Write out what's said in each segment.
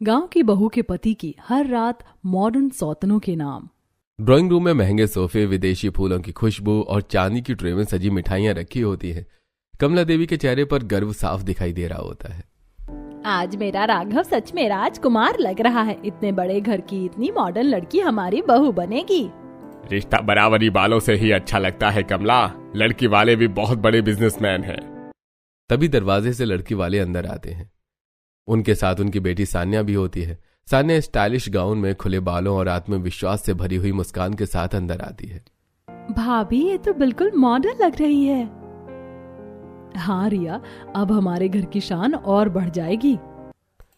गांव की बहू के पति की हर रात मॉडर्न सौतनों के नाम। ड्राइंग रूम में महंगे सोफे, विदेशी फूलों की खुशबू और चांदी की ट्रे में सजी मिठाइयां रखी होती हैं। कमला देवी के चेहरे पर गर्व साफ दिखाई दे रहा होता है। आज मेरा राघव सच में राजकुमार लग रहा है। इतने बड़े घर की इतनी मॉडर्न लड़की हमारी बहू बनेगी। रिश्ता बराबरी वालों से ही अच्छा लगता है कमला। लड़की वाले भी बहुत बड़े बिजनेसमैन हैं। तभी दरवाजे से लड़की वाले अंदर आते हैं। उनके साथ उनकी बेटी सान्या भी होती है। सान्या स्टाइलिश गाउन में खुले बालों और आत्मविश्वास से भरी हुई मुस्कान के साथ अंदर आती है। भाभी, ये तो बिल्कुल मॉडर्न लग रही है। हाँ रिया, अब हमारे घर की शान और बढ़ जाएगी।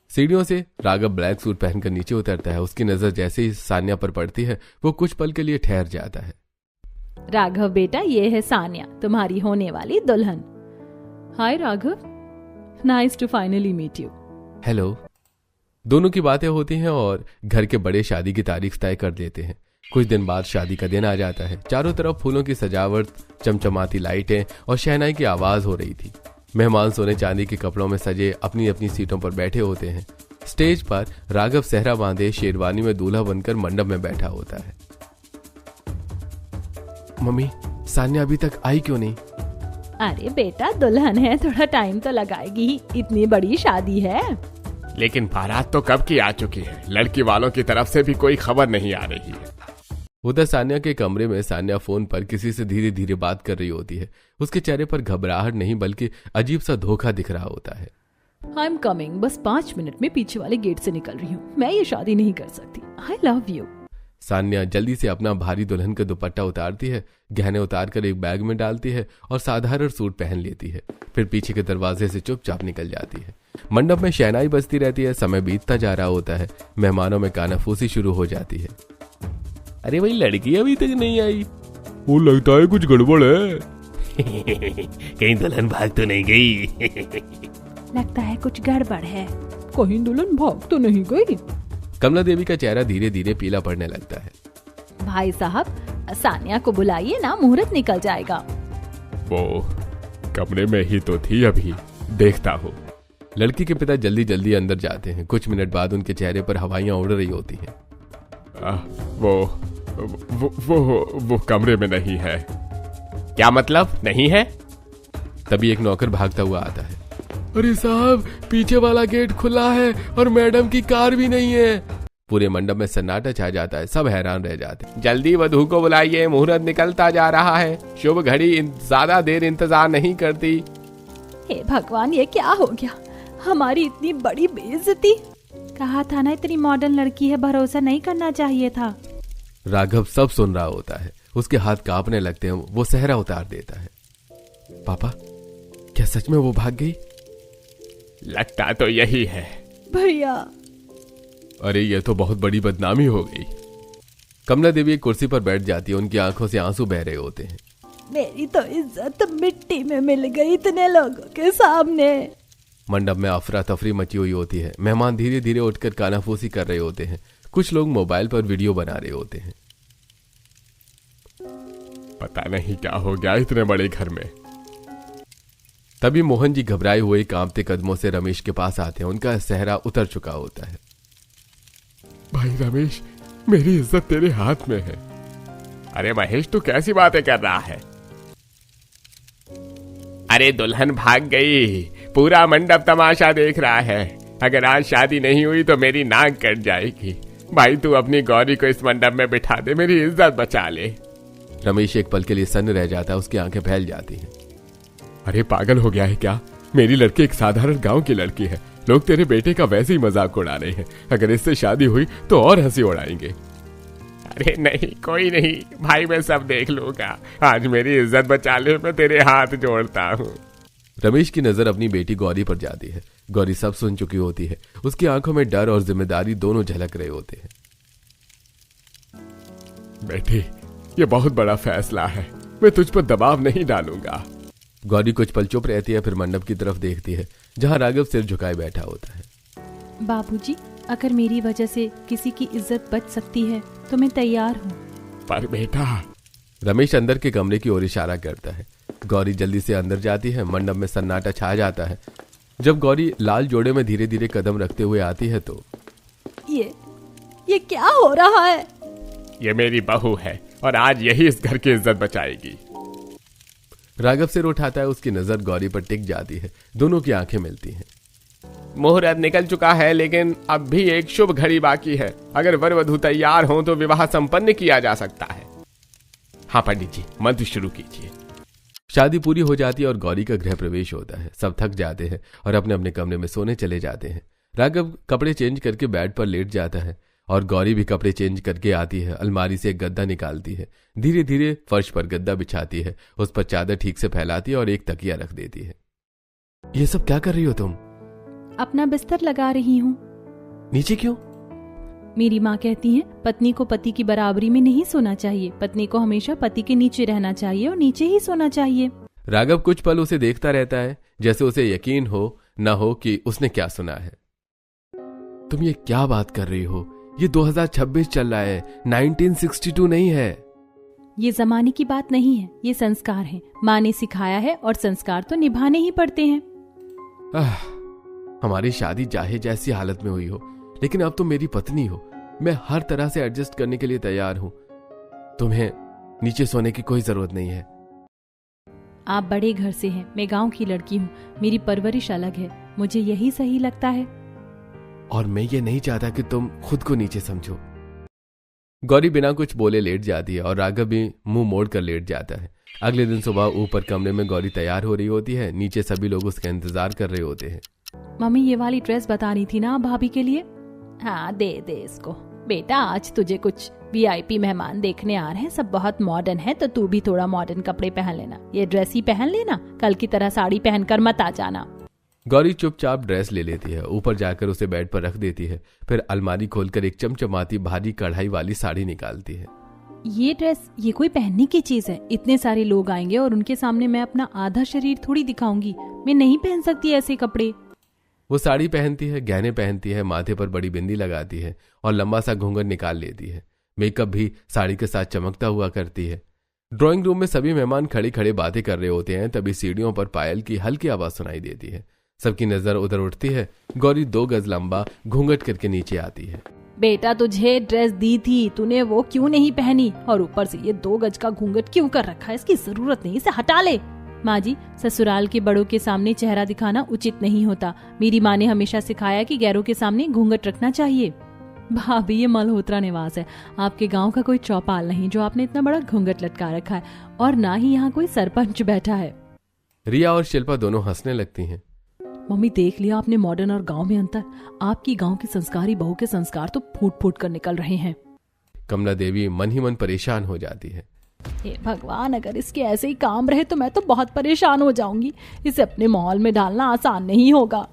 सीढ़ियों से राघव ब्लैक सूट पहनकर नीचे उतरता है। उसकी नजर जैसे ही सान्या पर पड़ती है वो कुछ पल के लिए ठहर जाता है। राघव बेटा, ये है सान्या, तुम्हारी होने वाली दुल्हन। Hi Raghav, nice to finally meet you. Hello. दोनों की बातें होती हैं और घर के बड़े शादी की तारीख तय कर देते हैं। कुछ दिन बाद शादी का दिन आ जाता है। चारों तरफ फूलों की सजावट, चमचमाती लाइटें और शहनाई की आवाज हो रही थी। मेहमान सोने चांदी के कपड़ों में सजे अपनी अपनी सीटों पर बैठे होते हैं। स्टेज पर राघव सेहरा बांधे शेरवानी में दूल्हा बनकर मंडप में बैठा होता है। मम्मी, सान्या अभी तक आई क्यों नहीं? अरे बेटा, दुल्हन है, थोड़ा टाइम तो लगाएगी ही। इतनी बड़ी शादी है। लेकिन बारात तो कब की आ चुकी है। लड़की वालों की तरफ से भी कोई खबर नहीं आ रही है। उधर सान्या के कमरे में सान्या फोन पर किसी से धीरे धीरे बात कर रही होती है। उसके चेहरे पर घबराहट नहीं बल्कि अजीब सा धोखा दिख रहा होता है। आई एम कमिंग, बस 5 मिनट में पीछे वाले गेट से निकल रही हूँ। मैं ये शादी नहीं कर सकती। I love you. सान्या जल्दी से अपना भारी दुल्हन का दुपट्टा उतारती है, गहने उतारकर एक बैग में डालती है और साधारण सूट पहन लेती है। फिर पीछे के दरवाजे से चुपचाप निकल जाती है। मंडप में शहनाई बजती रहती है। समय बीतता जा रहा होता है। मेहमानों में कानाफूसी शुरू हो जाती है। अरे भाई, लड़की अभी तक नहीं आई। वो लगता है कुछ गड़बड़ है। कहीं दुल्हन भाग तो नहीं गई? लगता है कुछ गड़बड़ है। कहीं दुल्हन भाग तो नहीं गई? कमला देवी का चेहरा धीरे धीरे पीला पड़ने लगता है। भाई साहब, सान्या को बुलाइए ना, मुहूर्त निकल जाएगा। वो कमरे में ही तो थी, अभी देखता हूँ। लड़की के पिता जल्दी जल्दी अंदर जाते हैं। कुछ मिनट बाद उनके चेहरे पर हवाइयां उड़ रही होती हैं। वो कमरे में नहीं है। क्या मतलब नहीं है? तभी एक नौकर भागता हुआ आता है। अरे साहब, पीछे वाला गेट खुला है और मैडम की कार भी नहीं है। पूरे मंडप में सन्नाटा छा जाता है। सब हैरान रह जाते हैं। जल्दी वधू को बुलाइए, मुहूर्त निकलता जा रहा है। शुभ घड़ी ज्यादा देर इंतजार नहीं करती। हे भगवान, ये क्या हो गया? हमारी इतनी बड़ी बेइज्जती। कहा था ना, इतनी मॉडर्न लड़की है, भरोसा नहीं करना चाहिए था। राघव सब सुन रहा होता है। उसके हाथ कांपने लगते हैं। वो सेहरा उतार देता है। पापा, क्या सच में वो भाग गई? लगता तो यही है भैया। अरे ये तो बहुत बड़ी बदनामी हो गई। कमला देवी एक कुर्सी पर बैठ जाती है। उनकी आंखों से आंसू बह रहे होते हैं। मेरी तो इज्जत मिट्टी में मिल गई इतने लोगों के सामने। मंडप में अफरा तफरी मची हुई होती है। मेहमान धीरे धीरे उठकर कानाफूसी कर रहे होते हैं। कुछ लोग मोबाइल पर वीडियो बना रहे होते हैं। पता नहीं क्या हो गया इतने बड़े घर में। तभी मोहन जी घबराए हुए कांपते कदमों से रमेश के पास आते हैं। उनका सेहरा उतर चुका होता है। भाई रमेश, मेरी इज्जत तेरे हाथ में है। अरे महेश, तू कैसी बातें कर रहा है? अरे दुल्हन भाग गई। पूरा मंडप तमाशा देख रहा है। अगर आज शादी नहीं हुई तो मेरी नाक कट जाएगी। भाई, तू अपनी गौरी को इस मंडप में बिठा दे, मेरी इज्जत बचा ले। रमेश एक पल के लिए सन्न रह जाता है। उसकी आंखें फैल जाती हैं। अरे पागल हो गया है क्या? मेरी लड़की एक साधारण गांव की लड़की है। लोग तेरे बेटे का वैसे ही मजाक उड़ा रहे हैं। अगर इससे शादी हुई तो और हंसी उड़ाएंगे। अरे नहीं, कोई नहीं भाई, मैं सब देख लूंगा। आज मेरी इज्जत बचा ले, मैं तेरे हाथ जोड़ता हूँ। रमेश की नजर अपनी बेटी गौरी पर जाती है। गौरी सब सुन चुकी होती है। उसकी आंखों में डर और जिम्मेदारी दोनों झलक रहे होते हैं। बेटी, ये बहुत बड़ा फैसला है। मैं तुझ पर दबाव नहीं डालूंगा। गौरी कुछ पल चुप रहती है, फिर मंडप की तरफ देखती है जहां राघव सिर झुकाए बैठा होता है। बाबूजी, अगर मेरी वजह से किसी की इज्जत बच सकती है तो मैं तैयार हूँ। पर बेटा। रमेश अंदर के कमरे की ओर इशारा करता है। गौरी जल्दी से अंदर जाती है। मंडप में सन्नाटा छा जाता है। जब गौरी लाल जोड़े में धीरे धीरे कदम रखते हुए आती है तो ये क्या हो रहा है? ये मेरी बहू है और आज यही इस घर की इज्जत बचाएगी। राघव सिर उठाता है, उसकी नजर गौरी पर टिक जाती है। दोनों की आंखें मिलती हैं। मुहूर्त निकल चुका है, लेकिन अब भी एक शुभ घड़ी बाकी है। अगर वर वधू तैयार हो तो विवाह संपन्न किया जा सकता है। हाँ पंडित जी, मंत्र शुरू कीजिए। शादी पूरी हो जाती है और गौरी का गृह प्रवेश होता है। सब थक जाते हैं और अपने अपने कमरे में सोने चले जाते हैं। राघव कपड़े चेंज करके बेड पर लेट जाता है और गौरी भी कपड़े चेंज करके आती है। अलमारी से एक गद्दा निकालती है, धीरे धीरे फर्श पर गद्दा बिछाती है, उस पर चादर ठीक से फैलाती है और एक तकिया रख देती है। ये सब क्या कर रही हो तुम? अपना बिस्तर लगा रही हूँ। नीचे क्यों? मेरी माँ कहती है पत्नी को पति की बराबरी में नहीं सोना चाहिए, पत्नी को हमेशा पति के नीचे रहना चाहिए और नीचे ही सोना चाहिए। राघव कुछ पल उसे देखता रहता है, जैसे उसे यकीन हो न हो कि उसने क्या सुना है। तुम ये क्या बात कर रही हो? ये 2026 चल रहा है, 1962 नहीं है। ये जमाने की बात नहीं है, ये संस्कार है। माँ ने सिखाया है और संस्कार तो निभाने ही पड़ते हैं। हमारी शादी चाहे जैसी हालत में हुई हो, लेकिन अब तुम मेरी पत्नी हो। मैं हर तरह से एडजस्ट करने के लिए तैयार हूं। तुम्हें नीचे सोने की कोई जरूरत नहीं है। आप बड़े घर से हैं, मैं गांव की लड़की हूँ, मेरी परवरिश अलग है, मुझे यही सही लगता है। और मैं ये नहीं चाहता कि तुम खुद को नीचे समझो। गौरी बिना कुछ बोले लेट जाती है और राघव भी मुंह मोड़ कर लेट जाता है। अगले दिन सुबह ऊपर कमरे में गौरी तैयार हो रही होती है, नीचे सभी लोग उसका इंतजार कर रहे होते हैं। मम्मी ये वाली ड्रेस बता रही थी ना भाभी के लिए? हाँ दे इसको। बेटा आज तुझे कुछ VIP मेहमान देखने आ रहे हैं, सब बहुत मॉडर्न है, तो तू भी थोड़ा मॉडर्न कपड़े पहन लेना। ये ड्रेस ही पहन लेना, कल की तरह साड़ी पहनकर मत आ जाना। गौरी चुपचाप ड्रेस ले लेती है, ऊपर जाकर उसे बेड पर रख देती है, फिर अलमारी खोलकर एक चमचमाती भारी कढ़ाई वाली साड़ी निकालती है। ये ड्रेस ये कोई पहनने की चीज है? इतने सारे लोग आएंगे और उनके सामने मैं अपना आधा शरीर थोड़ी दिखाऊंगी। मैं नहीं पहन सकती ऐसे कपड़े। वो साड़ी पहनती है, गहने पहनती है, माथे पर बड़ी बिंदी लगाती है और लंबा सा घूंघट निकाल लेती है। मेकअप भी साड़ी के साथ चमकता हुआ करती है। ड्राइंग रूम में सभी मेहमान खड़े खड़े बातें कर रहे होते हैं, तभी सीढ़ियों पर पायल की हल्की आवाज सुनाई देती है। सबकी नजर उधर उठती है। गौरी 2 गज लंबा घूंघट करके नीचे आती है। बेटा तुझे ड्रेस दी थी, तूने वो क्यों नहीं पहनी? और ऊपर से ये 2 गज का घूंघट क्यों कर रखा है? इसकी जरूरत नहीं, इसे हटा ले। माँ जी, ससुराल के बड़ों के सामने चेहरा दिखाना उचित नहीं होता। मेरी माँ ने हमेशा सिखाया कि गैरों के सामने घूंघट रखना चाहिए। भाभी ये मल्होत्रा निवास है, आपके गांव का कोई चौपाल नहीं जो आपने इतना बड़ा घूंघट लटका रखा है, और ना ही यहाँ कोई सरपंच बैठा है। रिया और शिल्पा दोनों हंसने लगती हैं। मम्मी देख लिया आपने मॉडर्न और गांव में अंतर? आपकी गांव की संस्कारी बहू के संस्कार तो फूट फूट कर निकल रहे हैं। कमला देवी मन ही मन परेशान हो जाती है। हे भगवान, अगर इसके ऐसे ही काम रहे तो मैं तो बहुत परेशान हो जाऊंगी। इसे अपने माहौल में डालना आसान नहीं होगा।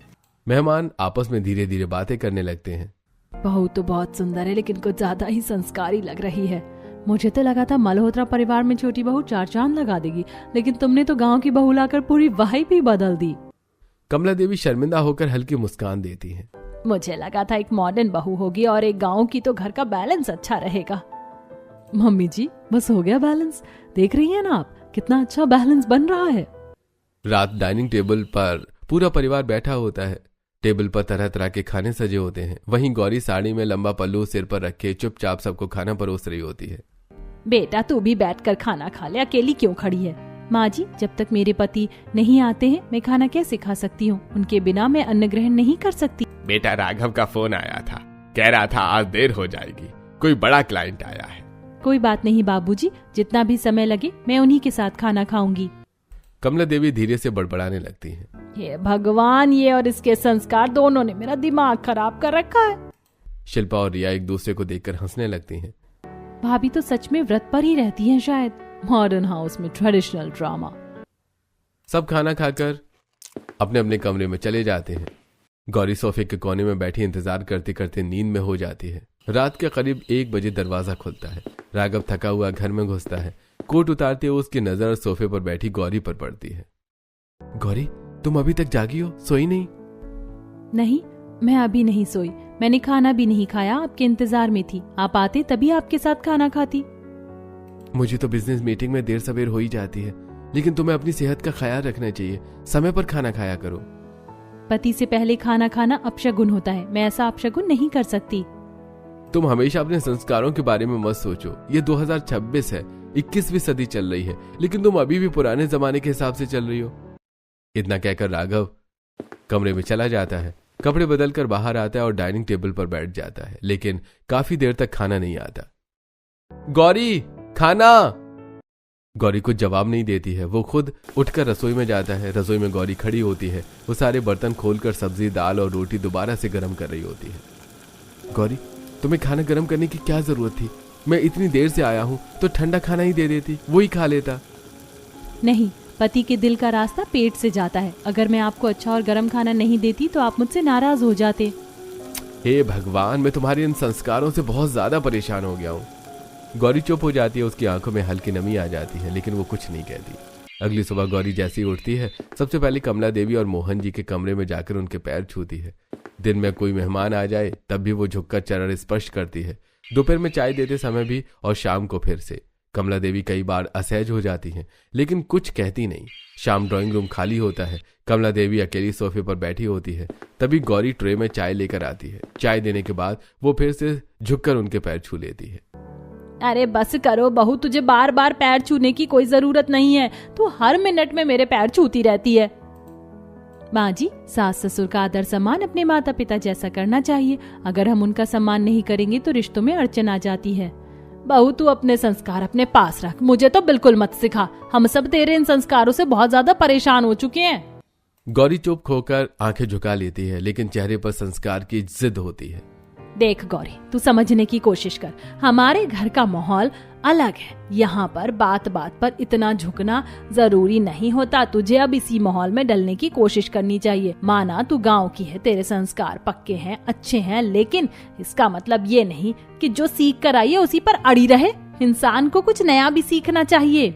मेहमान आपस में धीरे धीरे बातें करने लगते हैं। बहू तो बहुत सुंदर है, लेकिन कुछ ज्यादा ही संस्कारी लग रही है। मुझे तो लगा था मल्होत्रा परिवार में छोटी बहू 4 चांद लगा देगी, लेकिन तुमने तो गांव की बहू लाकर पूरी वाइब ही बदल दी। कमला देवी शर्मिंदा होकर हल्की मुस्कान देती है। मुझे लगा था एक मॉडर्न बहू होगी और एक गांव की, तो घर का बैलेंस अच्छा रहेगा। मम्मी जी बस हो गया बैलेंस, देख रही है ना आप कितना अच्छा बैलेंस बन रहा है। रात डाइनिंग टेबल पर पूरा परिवार बैठा होता है। टेबल पर तरह तरह के खाने सजे होते हैं। वहीं गौरी साड़ी में लंबा पल्लू सिर पर रखे चुपचाप सबको खाना परोस रही होती है। बेटा तू भी बैठकर खाना खा ले, अकेली क्यों खड़ी है? माँ जी, जब तक मेरे पति नहीं आते हैं मैं खाना कैसे खा सकती हूँ? उनके बिना मैं अन्न ग्रहण नहीं कर सकती। बेटा राघव का फोन आया था, कह रहा था आज देर हो जाएगी, कोई बड़ा क्लाइंट आया है। कोई बात नहीं बाबूजी, जितना भी समय लगे मैं उन्हीं के साथ खाना खाऊंगी। कमला देवी धीरे से बड़बड़ाने लगती है। हे भगवान, ये और इसके संस्कार दोनों ने मेरा दिमाग खराब कर रखा है। शिल्पा और रिया एक दूसरे को देखकर हंसने लगती हैं। भाभी तो सच में व्रत पर ही रहती हैं शायद। मॉडर्न हाउस में ट्रेडिशनल ड्रामा। सब खाना खाकर अपने अपने कमरे में चले जाते हैं। गौरी सोफे के कोने में बैठी इंतजार करते करते नींद में हो जाती है। रात के करीब 1 बजे दरवाजा खुलता है। राघव थका हुआ घर में घुसता है। कोट उतारते हुए उसकी नजर सोफे पर बैठी गौरी पर पड़ती है। गौरी, तुम अभी तक जागी हो, सोई नहीं? नहीं, मैं अभी नहीं सोई। मैंने खाना भी नहीं खाया, आपके इंतजार में थी। आप आते तभी आपके साथ खाना खाती। मुझे तो बिजनेस मीटिंग में देर सवेर हो ही जाती है, लेकिन तुम्हें अपनी सेहत का ख्याल रखना चाहिए। समय पर खाना खाया करो। पति से पहले खाना खाना अपशगुन होता है, मैं ऐसा अपशगुन नहीं कर सकती। तुम हमेशा अपने संस्कारों के बारे में मत सोचो। ये 2026 है, 21वीं सदी चल रही है, लेकिन तुम अभी भी पुराने जमाने के हिसाब से चल रही हो। इतना कहकर राघव कमरे में चला जाता है, कपड़े बदलकर बाहर आता है और डाइनिंग टेबल पर बैठ जाता है, लेकिन काफी देर तक खाना नहीं आता। गौरी, खाना। गौरी कुछ जवाब नहीं देती है। वो खुद उठकर रसोई में जाता है। रसोई में गौरी खड़ी होती है। वो सारे बर्तन खोलकर सब्जी, दाल और रोटी दोबारा से गर्म कर रही होती है। गौरी, तुम्हें खाना गर्म करने की क्या जरूरत थी? मैं इतनी देर से आया हूं तो ठंडा खाना ही दे देती, वो ही खा लेता। नहीं, पति के दिल का रास्ता पेट से जाता है। अगर मैं आपको अच्छा और गर्म खाना नहीं देती तो आप मुझसे नाराज हो जाते। हे भगवान, मैं तुम्हारे इन संस्कारों से बहुत ज्यादा परेशान हो गया हूँ। गौरी चुप हो जाती है। उसकी आंखों में हल्की नमी आ जाती है, लेकिन वो कुछ नहीं कहती। अगली सुबह गौरी जैसे ही उठती है, सबसे पहले कमला देवी और मोहन जी के कमरे में जाकर उनके पैर छूती है। दिन में कोई मेहमान आ जाए तब भी वो झुककर चरण स्पर्श करती है। दोपहर में चाय देते समय भी और शाम को फिर से। कमला देवी कई बार असहज हो जाती हैं, लेकिन कुछ कहती नहीं। शाम ड्राइंग रूम खाली होता है। कमला देवी अकेली सोफे पर बैठी होती है। तभी गौरी ट्रे में चाय लेकर आती है। चाय देने के बाद वो फिर से झुककर उनके पैर छू लेती है। अरे बस करो बहू, तुझे बार बार पैर छूने की कोई जरूरत नहीं है। तू हर मिनट में मेरे पैर छूती रहती है। माँ जी, सास ससुर का आदर सम्मान अपने माता पिता जैसा करना चाहिए। अगर हम उनका सम्मान नहीं करेंगे तो रिश्तों में अड़चन आ जाती है। बहू, तू अपने संस्कार अपने पास रख, मुझे तो बिल्कुल मत सिखा। हम सब तेरे इन संस्कारों से बहुत ज्यादा परेशान हो चुके हैं। गौरी चुप होकर आंखें झुका लेती है, लेकिन चेहरे पर संस्कार की जिद होती है। देख गौरी, तू समझने की कोशिश कर। हमारे घर का माहौल अलग है। यहाँ पर बात बात पर इतना झुकना जरूरी नहीं होता। तुझे अब इसी माहौल में डलने की कोशिश करनी चाहिए। माना तू गांव की है, तेरे संस्कार पक्के हैं, अच्छे हैं, लेकिन इसका मतलब ये नहीं कि जो सीख कर आई है उसी पर अड़ी रहे। इंसान को कुछ नया भी सीखना चाहिए।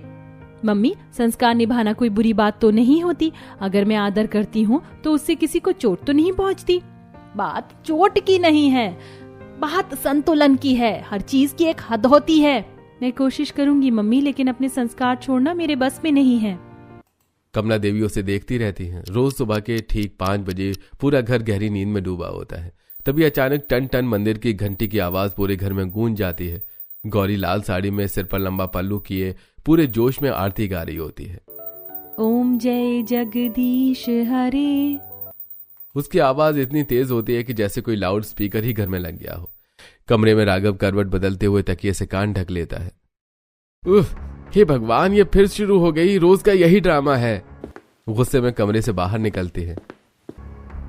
मम्मी, संस्कार निभाना कोई बुरी बात तो नहीं होती। अगर मैं आदर करती हूँ तो उससे किसी को चोट तो नहीं पहुँचती। बात चोट की नहीं है, बात संतुलन की है। हर चीज की एक हद होती है। मैं कोशिश करूंगी मम्मी, लेकिन अपने संस्कार छोड़ना मेरे बस में नहीं है। कमला देवी उसे देखती रहती हैं। रोज सुबह के ठीक 5 बजे पूरा घर गहरी नींद में डूबा होता है। तभी अचानक टन टन मंदिर की घंटी की आवाज पूरे घर में गूंज जाती है। गौरी लाल साड़ी में, सिर पर लंबा पल्लू किए, पूरे जोश में आरती गा रही होती है। ओम जय जगदीश हरे। उसकी आवाज इतनी तेज होती है कि जैसे कोई लाउड स्पीकर ही घर में लग गया हो। कमरे में राघव करवट बदलते हुए तकिए से कान ढक लेता है। उफ, हे भगवान, ये फिर शुरू हो गई। रोज का यही ड्रामा है। गुस्से में कमरे से बाहर निकलती है।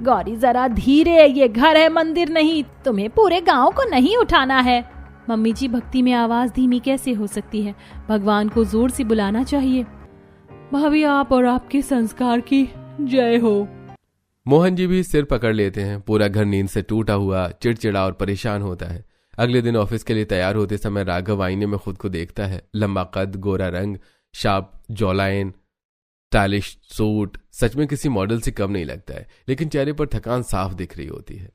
गौरी जरा धीरे, ये घर है, मंदिर नहीं। तुम्हें पूरे गांव को नहीं उठाना है। मम्मी जी, भक्ति में आवाज धीमी कैसे हो सकती है? भगवान को जोर से बुलाना चाहिए। भाभी, आप और आपके संस्कार की जय हो। मोहन जी भी सिर पकड़ लेते हैं। पूरा घर नींद से टूटा हुआ, चिड़चिड़ा और परेशान होता है। अगले दिन ऑफिस के लिए तैयार होते समय राघव आईने में खुद को देखता है। लंबा कद, गोरा रंग, शार्प जॉलाइन, स्टाइलिश सूट, सच में किसी मॉडल से कम नहीं लगता है, लेकिन चेहरे पर थकान साफ दिख रही होती है।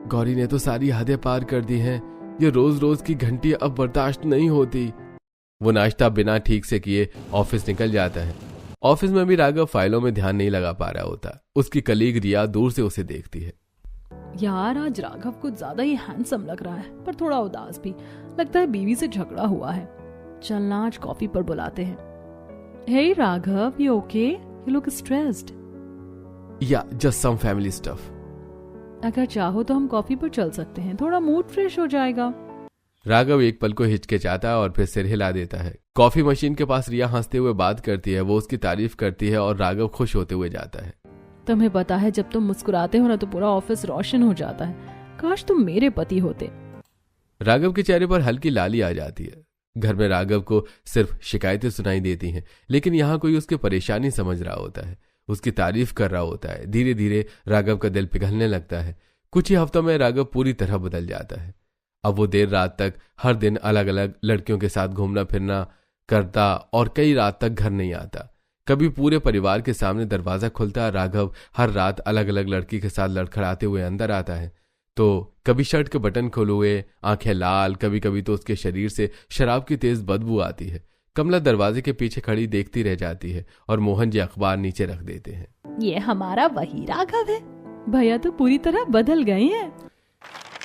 गौरी ने तो सारी हदें पार कर दी हैं। ये रोज रोज की घंटी अब बर्दाश्त नहीं होती। वो नाश्ता बिना ठीक से किए ऑफिस निकल जाता है। ऑफिस में भी राघव फाइलों में ध्यान नहीं लगा पा रहा होता। उसकी कलीग रिया दूर से उसे देखती है। यार, आज राघव कुछ ज्यादा ही हैंडसम लग रहा है, पर थोड़ा उदास भी। लगता है बीवी से झगड़ा हुआ है। चलना, आज कॉफी पर बुलाते हैं। Hey Raghav, you okay? You look stressed. Yeah just some family stuff. अगर चाहो तो हम कॉफी पर चल सकते हैं, थोड़ा मूड फ्रेश हो जाएगा। राघव एक पल को हिचकिचाता है और फिर सिर हिला देता है। कॉफी मशीन के पास रिया हंसते हुए बात करती है। वो उसकी तारीफ करती है और राघव खुश होते हुए जाता है। तुम्हें पता है, जब तुम मुस्कुराते हो ना तो पूरा ऑफिस रोशन हो जाता है। काश तुम मेरे पति होते। राघव के चेहरे पर हल्की लाली आ जाती है। घर में राघव को सिर्फ शिकायतें सुनाई देती हैं, लेकिन यहाँ कोई उसकी परेशानी समझ रहा होता है, उसकी तारीफ कर रहा होता है। धीरे धीरे राघव का दिल पिघलने लगता है। कुछ ही हफ्तों में राघव पूरी तरह बदल जाता है। अब वो देर रात तक हर दिन अलग अलग लड़कियों के साथ घूमना फिरना करता और कई रात तक घर नहीं आता। कभी पूरे परिवार के सामने दरवाजा खुलता। राघव हर रात अलग अलग लड़की के साथ लड़खड़ाते हुए अंदर आता है। तो कभी शर्ट के बटन खोले हुए, आंखें लाल, कभी कभी तो उसके शरीर से शराब की तेज बदबू आती है। कमला दरवाजे के पीछे खड़ी देखती रह जाती है और मोहन जी अखबार नीचे रख देते हैं। ये हमारा वही राघव है। भैया तो पूरी तरह बदल गए हैं।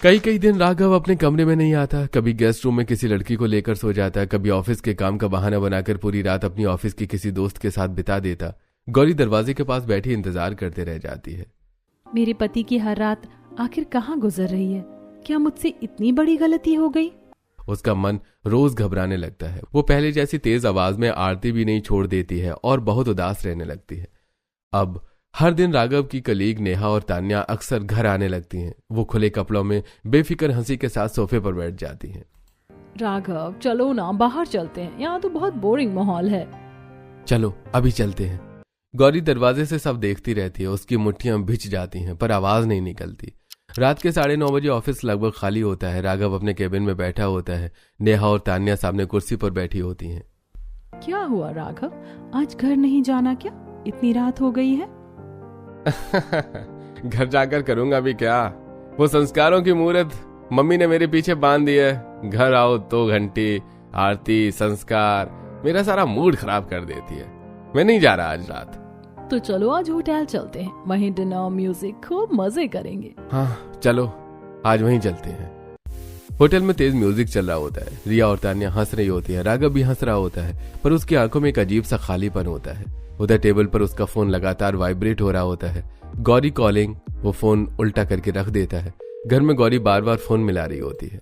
कई कई दिन राघव अपने कमरे में नहीं आता। कभी गेस्ट रूम में किसी लड़की को लेकर सो जाता, कभी ऑफिस के काम का बहाना बनाकर पूरी रात अपनी ऑफिस की किसी दोस्त के साथ बिता देता। गौरी दरवाजे के पास बैठी इंतजार करते रह जाती है। मेरे पति की हर रात आखिर कहाँ गुजर रही है? क्या मुझसे इतनी बड़ी गलती हो गई? उसका मन रोज घबराने लगता है। वो पहले जैसी तेज आवाज में आरती भी नहीं छोड़ देती है और बहुत उदास रहने लगती है। अब हर दिन राघव की कलीग नेहा और तान्या अक्सर घर आने लगती हैं। वो खुले कपड़ों में बेफिक्र हंसी के साथ सोफे पर बैठ जाती हैं। राघव चलो ना, बाहर चलते हैं, यहाँ तो बहुत बोरिंग माहौल है। चलो अभी चलते हैं। गौरी दरवाजे से सब देखती रहती है। उसकी मुट्ठियां भिज जाती हैं पर आवाज नहीं निकलती। रात के 9:30 बजे ऑफिस लगभग खाली होता है। राघव अपने केबिन में बैठा होता है। नेहा और तान्या सामने कुर्सी पर बैठी होती हैं। क्या हुआ राघव, आज घर नहीं जाना क्या? इतनी रात हो गई है। घर जाकर करूंगा भी क्या? वो संस्कारों की मूर्त मम्मी ने मेरे पीछे बांध दी है। घर आओ 2 घंटे, आरती, संस्कार, मेरा सारा मूड खराब कर देती है। मैं नहीं जा रहा आज रात। तो चलो आज होटल चलते हैं, वहीं डिनर, म्यूजिक, खूब मजे करेंगे। हाँ चलो आज वहीं चलते हैं। होटल में तेज म्यूजिक चल रहा होता है। रिया और तान्या हंस रही होती है। राघव भी हंस रहा होता है पर उसकी आंखों में एक अजीब सा खालीपन होता है। उधर टेबल पर उसका फोन लगातार वाइब्रेट हो रहा होता है। गौरी कॉलिंग। वो फोन उल्टा करके रख देता है। घर में गौरी बार बार फोन मिला रही होती है।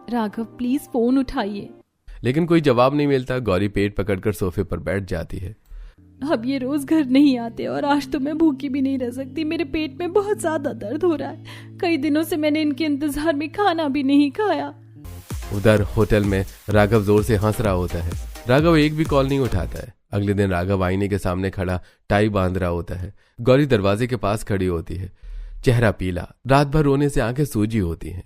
राघव प्लीज फोन उठाइए। लेकिन कोई जवाब नहीं मिलता। गौरी पेट पकड़कर सोफे पर बैठ जाती है। अब ये रोज घर नहीं आते और आज तो मैं भूखी भी नहीं रह सकती। मेरे पेट में बहुत ज्यादा दर्द हो रहा है। कई दिनों से मैंने इनके इंतजार में खाना भी नहीं खाया। उधर होटल में राघव जोर से हंस रहा होता है। राघव एक भी कॉल नहीं उठाता है। अगले दिन राघव आईने के सामने खड़ा टाई बांध रहा होता है। गौरी दरवाजे के पास खड़ी होती है, चेहरा पीला, रात भर रोने से आंखें सूजी होती हैं।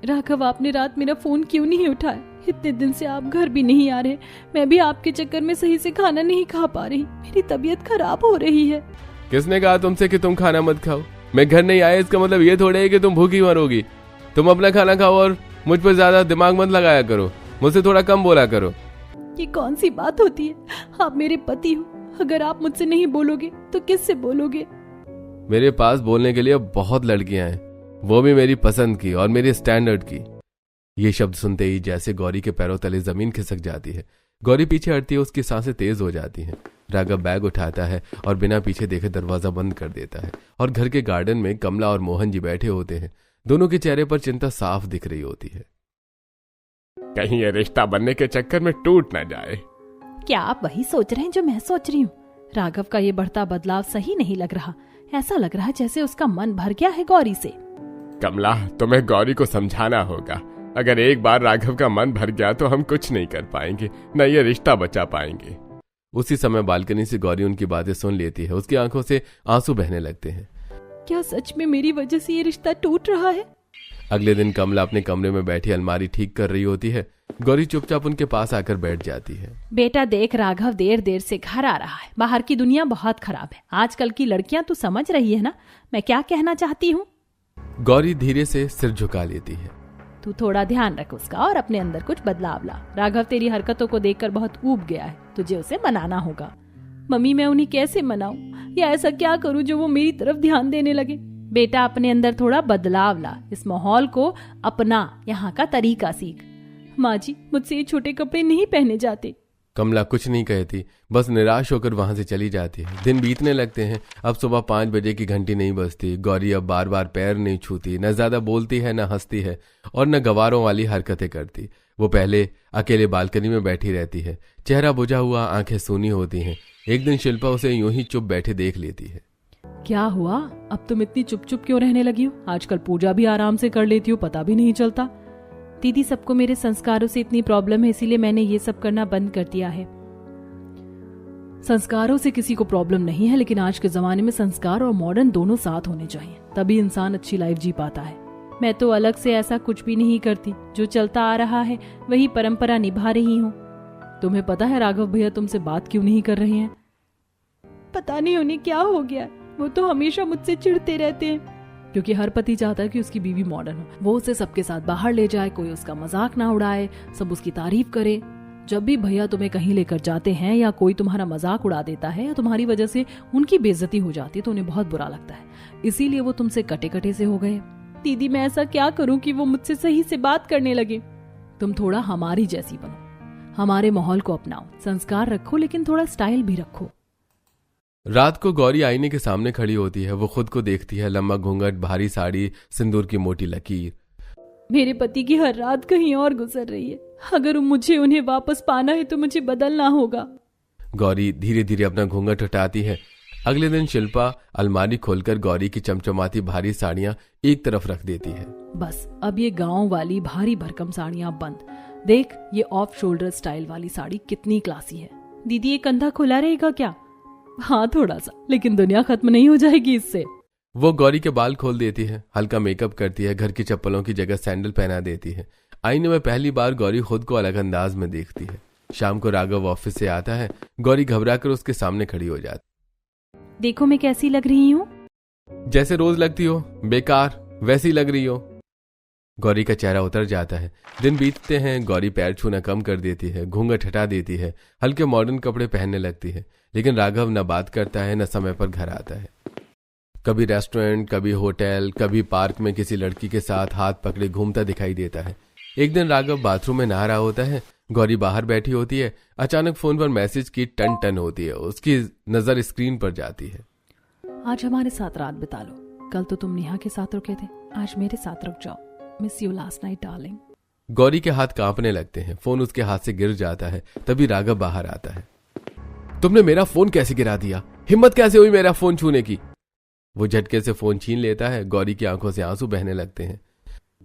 राघव आपने रात मेरा फोन क्यों नहीं उठाया? इतने दिन से आप घर भी नहीं आ रहे। मैं भी आपके चक्कर में सही से खाना नहीं खा पा रही। मेरी तबीयत खराब हो रही है। किसने कहा तुमसे कि तुम खाना मत खाओ? मैं घर नहीं आया इसका मतलब ये थोड़े है कि तुम भूखी मरोगी। तुम अपना खाना खाओ और मुझ पर ज्यादा दिमाग मत लगाया करो। मुझसे थोड़ा कम बोला करो। ये कौन सी बात होती है? आप मेरे पति हो। अगर आप मुझसे नहीं बोलोगे तो किससे बोलोगे? मेरे पास बोलने के लिए बहुत लड़कियां हैं, वो भी मेरी पसंद की और मेरे स्टैंडर्ड की। ये शब्द सुनते ही जैसे गौरी के पैरों तले जमीन खिसक जाती है। गौरी पीछे हटती है, उसकी सांसें तेज हो जाती हैं। राघव बैग उठाता है और बिना पीछे देखे दरवाजा बंद कर देता है। और घर के गार्डन में कमला और मोहन जी बैठे होते हैं। दोनों के चेहरे पर चिंता साफ दिख रही होती है। कहीं ये रिश्ता बनने के चक्कर में टूट न जाए। क्या आप वही सोच रहे हैं जो मैं सोच रही हूँ? राघव का ये बढ़ता बदलाव सही नहीं लग रहा। ऐसा लग रहा है जैसे उसका मन भर गया है गौरी से। कमला, तुम्हें गौरी को समझाना होगा। अगर एक बार राघव का मन भर गया तो हम कुछ नहीं कर पाएंगे, न ये रिश्ता बचा पाएंगे। उसी समय बालकनी से गौरी उनकी बातें सुन लेती है। उसकी आंखों से आंसू बहने लगते हैं। क्या सच में मेरी वजह से ये रिश्ता टूट रहा है? अगले दिन कमला अपने कमरे में बैठी अलमारी ठीक कर रही होती है। गौरी चुपचाप उनके पास आकर बैठ जाती है। बेटा देख, राघव देर देर से घर आ रहा है। बाहर की दुनिया बहुत खराब है। आजकल की लड़कियां तो समझ रही है ना मैं क्या कहना चाहती हूँ? गौरी धीरे से सिर झुका लेती है। तू थोड़ा ध्यान रख उसका और अपने अंदर कुछ बदलाव ला। राघव तेरी हरकतों को देखकर बहुत ऊब गया है। तुझे उसे मनाना होगा। मम्मी मैं उन्हें कैसे मनाऊं? या ऐसा क्या करूं जो वो मेरी तरफ ध्यान देने लगे? बेटा अपने अंदर थोड़ा बदलाव ला। इस माहौल को अपना, यहाँ का तरीका सीख। माँ जी मुझसे ये छोटे कपड़े नहीं पहने जाते। कमला कुछ नहीं कहती, बस निराश होकर वहां से चली जाती है। दिन बीतने लगते हैं। अब सुबह 5 बजे की घंटी नहीं बजती। गौरी अब बार बार पैर नहीं छूती, न ज्यादा बोलती है, न हंसती है और न गवारों वाली हरकतें करती। वो पहले अकेले बालकनी में बैठी रहती है, चेहरा बुझा हुआ, आंखें सूनी होती हैं। एक दिन शिल्पा उसे यूं ही चुप बैठे देख लेती है। क्या हुआ? अब तुम इतनी चुप चुप क्यों रहने लगी हो? आजकल पूजा भी आराम से कर लेती हो, पता भी नहीं चलता। दीदी सबको मेरे संस्कारों से इतनी प्रॉब्लम है, इसीलिए मैंने ये सब करना बंद कर दिया है। संस्कारों से किसी को प्रॉब्लम नहीं है, लेकिन आज के जमाने में संस्कार और मॉडर्न दोनों साथ होने चाहिए, तभी इंसान अच्छी लाइफ जी पाता है। मैं तो अलग से ऐसा कुछ भी नहीं करती। जो चलता आ रहा है वही परंपरा निभा रही हूँ। तुम्हें पता है राघव भैया तुमसे बात क्यों नहीं कर रहे हैं? पता नहीं उन्हें क्या हो गया। वो तो हमेशा मुझसे चिढ़ते रहते हैं, क्योंकि हर पति चाहता है कि उसकी बीवी मॉडर्न हो, वो उसे सबके साथ बाहर ले जाए, कोई उसका मजाक ना उड़ाए, सब उसकी तारीफ करे। जब भी भैया तुम्हें कहीं लेकर जाते हैं या कोई तुम्हारा मजाक उड़ा देता है या तुम्हारी वजह से उनकी बेइज्जती हो जाती है तो उन्हें बहुत बुरा लगता है। इसीलिए वो तुमसे कटे कटे से हो गए। दीदी मैं ऐसा क्या करूं कि वो मुझसे सही से बात करने लगे। तुम थोड़ा हमारी जैसी बनो, हमारे माहौल को अपनाओ, संस्कार रखो लेकिन थोड़ा स्टाइल भी रखो। रात को गौरी आईने के सामने खड़ी होती है। वो खुद को देखती है, लंबा घूंघट, भारी साड़ी, सिंदूर की मोटी लकीर। मेरे पति की हर रात कहीं और गुजर रही है। अगर मुझे उन्हें वापस पाना है तो मुझे बदलना होगा। गौरी धीरे धीरे अपना घूंघट हटाती है। अगले दिन शिल्पा अलमारी खोलकर गौरी की चमचमाती भारी साड़ियां एक तरफ रख देती है। बस अब ये गांव वाली भारी भरकम साड़ियां बंद। देख ये ऑफ शोल्डर स्टाइल वाली साड़ी कितनी क्लासी है। दीदी ये कंधा खुला रहेगा क्या? हाँ थोड़ा सा, लेकिन दुनिया खत्म नहीं हो जाएगी इससे। वो गौरी के बाल खोल देती है, हल्का मेकअप करती है, घर की चप्पलों की जगह सैंडल पहना देती है। आईने में पहली बार गौरी खुद को अलग अंदाज में देखती है। शाम को राघव ऑफिस से आता है। गौरी घबराकर उसके सामने खड़ी हो जाती। देखो मैं कैसी लग रही हूँ? जैसे रोज लगती हो, बेकार वैसी लग रही हो। गौरी का चेहरा उतर जाता है। दिन बीतते हैं। गौरी पैर छूना कम कर देती है, घूंघट हटा देती है, हल्के मॉडर्न कपड़े पहनने लगती है। लेकिन राघव न बात करता है, न समय पर घर आता है। कभी रेस्टोरेंट, कभी होटल, कभी पार्क में किसी लड़की के साथ हाथ पकड़े घूमता दिखाई देता है। एक दिन राघव बाथरूम में नहा रहा होता है। गौरी बाहर बैठी होती है। अचानक फोन पर मैसेज की टन टन होती है। उसकी नजर स्क्रीन पर जाती है। आज हमारे साथ रात बिता लो। कल तो तुम नेहा के साथ रुके थे, आज मेरे साथ रुक जाओ। Miss you last night darling. Gauri के हाथ कांपने लगते हैं। फोन उसके हाथ से गिर जाता है। तभी राघव बाहर आता है। तुमने मेरा फोन कैसे गिरा दिया? हिम्मत कैसे हुई मेरा फोन छूने की? वो झटके से फोन छीन लेता है। गौरी की आंखों से आंसू बहने लगते हैं।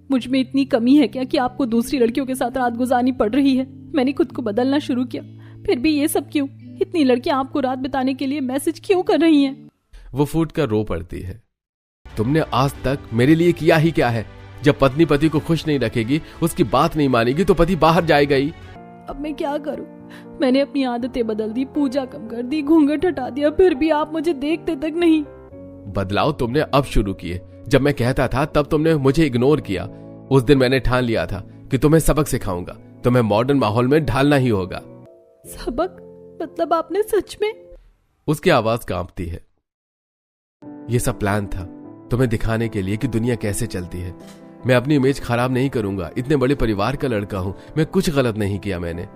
मुझ में इतनी कमी है क्या कि आपको दूसरी लड़कियों के साथ रात गुजारनी पड़ रही है? मैंने खुद को बदलना शुरू किया, फिर भी ये सब क्यों? इतनी लड़कियां आपको रात बिताने के लिए मैसेज क्यों कर रही हैं? वो फूट कर रो पड़ती है। तुमने आज तक मेरे लिए किया ही क्या है? जब पत्नी पति को खुश नहीं रखेगी, उसकी बात नहीं मानेगी, तो पति बाहर जाएगा ही। अब मैं क्या करूं? मैंने अपनी आदतें बदल दी, पूजा कम कर दी, घूंघट हटा दिया, फिर भी आप मुझे देखते तक नहीं। बदलाव तुमने अब शुरू किए। जब मैं कहता था तब तुमने मुझे इग्नोर किया। उस दिन मैंने ठान लिया था कि तुम्हें सबक सिखाऊंगा, तुम्हें मॉडर्न माहौल में ढालना ही होगा। सबक? मतलब आपने सच में? उसकी आवाज कांपती है। ये सब प्लान था, तुम्हें दिखाने के लिए कि दुनिया कैसे चलती है। मैं अपनी इमेज खराब नहीं करूंगा। इतने बड़े परिवार का लड़का हूं, मैं कुछ गलत नहीं किया। मैंने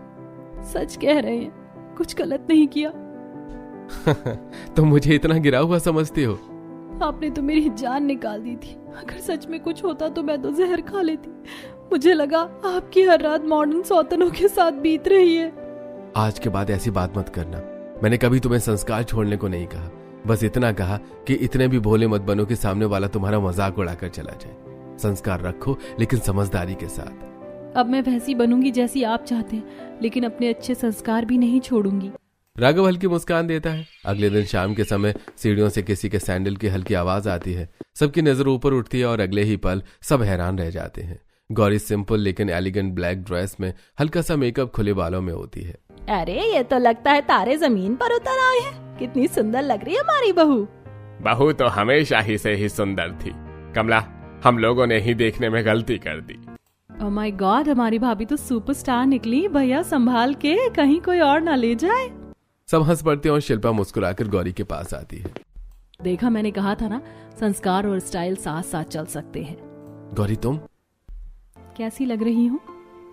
सच कह रहे हैं, कुछ गलत नहीं किया। तुम मुझे इतना गिरा हुआ समझती हो? आपने तो मेरी जान निकाल दी थी। अगर सच में कुछ होता तो मैं तो जहर खा लेती। मुझे लगा आपकी हर रात मॉडर्न सौतनों के साथ बीत रही है। आज के बाद ऐसी बात मत करना। मैंने कभी तुम्हें संस्कार छोड़ने को नहीं कहा। बस इतना कहा कि इतने भी भोले मत बनो कि सामने वाला तुम्हारा मजाक उड़ाकर चला जाए। संस्कार रखो, लेकिन समझदारी के साथ। अब मैं वैसी बनूंगी जैसी आप चाहते हैं, लेकिन अपने अच्छे संस्कार भी नहीं छोड़ूंगी। राघव हल्की मुस्कान देता है। अगले दिन शाम के समय सीढ़ियों से किसी के सैंडल की हल्की आवाज आती है। सबकी नजर ऊपर उठती है और अगले ही पल सब हैरान रह जाते हैं। गौरी सिंपल लेकिन एलिगेंट ब्लैक ड्रेस में, हल्का सा मेकअप खुले बालों में होती है। अरे ये तो लगता है तारे जमीन पर उतर आए हैं। कितनी सुंदर लग रही है हमारी बहू। बहू तो हमेशा ही से ही सुंदर थी कमला, हम लोगों ने ही देखने में गलती कर दी। ओह माय गॉड, हमारी भाभी तो सुपरस्टार निकली। भैया संभाल के, कहीं कोई और ना ले जाए। सब हंस पड़ते हैं और शिल्पा मुस्कुराकर गौरी के पास आती है। देखा, मैंने कहा था ना, संस्कार और स्टाइल साथ साथ चल सकते हैं। गौरी तुम कैसी लग रही हूँ?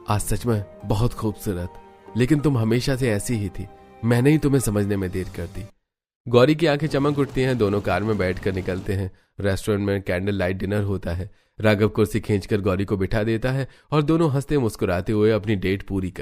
आज सच में बहुत खूबसूरत, लेकिन तुम हमेशा से ऐसी ही थी। मैंने ही तुम्हें समझने में देर कर दी। गौरी की आंखें चमक उठती हैं। दोनों कार में बैठकर निकलते हैं। रेस्टोरेंट में कैंडल लाइट डिनर होता है। राघव कुर्सी खींचकर गौरी को बिठा देता है और दोनों हंसते मुस्कुराते हुए अपनी डेट पूरी कर